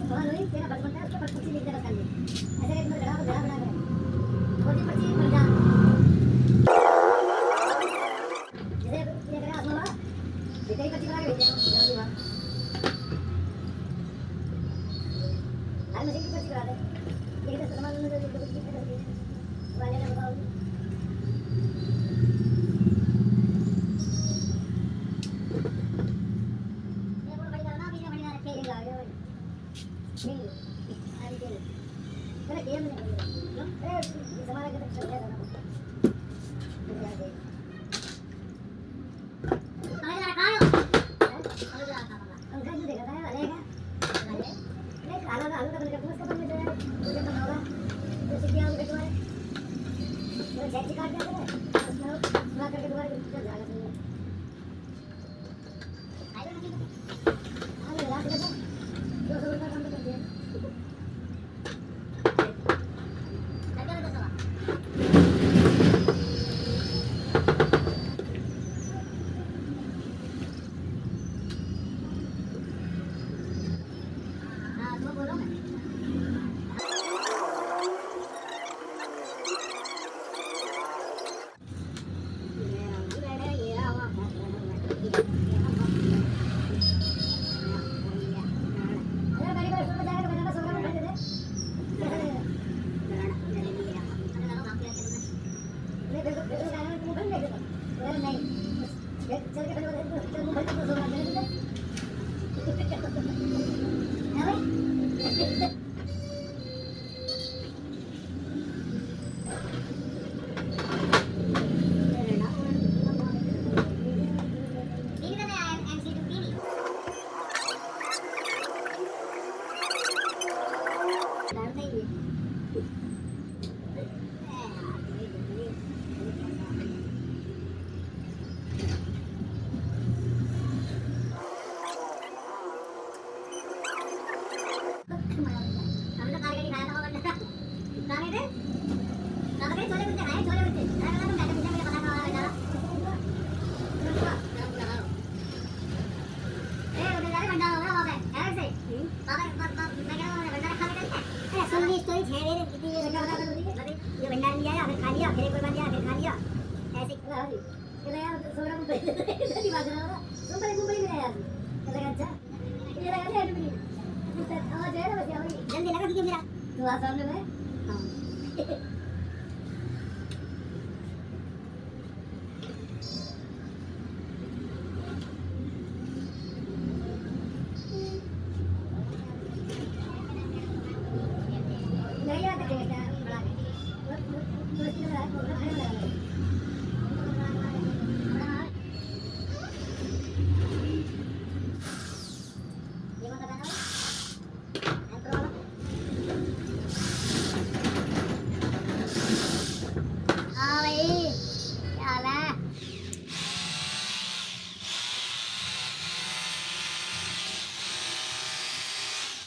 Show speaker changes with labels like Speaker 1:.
Speaker 1: सवाल वही तेरा बचपन था उसको पर्ची लिख दे बस खाली ऐसे एक बार घड़ा बना के छोटी पर्ची बन जा जैसे ये करेगा आसमा ये तेरी पर्ची बना के भेज दिया जल्दी वहां हर मशीन की पर्ची करा दे ये तो सामान में जो कुछ भी कर दिए वाले ने बताओ ये बोल भाई ना भी बढ़िया रखे ये आ गया भाई नहीं आ रही है मैंने किया मैंने ए हमारा के तो चल जाएगा ये भंडार लिया या फिर खा लिया फिर एक बार लिया फिर खा लिया ऐसे ये यार 16 रुपए की बात है ना मुंबई में यार ये अच्छा ये लगा ले एडमिट आवाज है ना बस यार जल्दी लगा दीजिए मेरा तो आ सामने में हां नहीं यार देखिए क्या बड़ा है तो इसमें है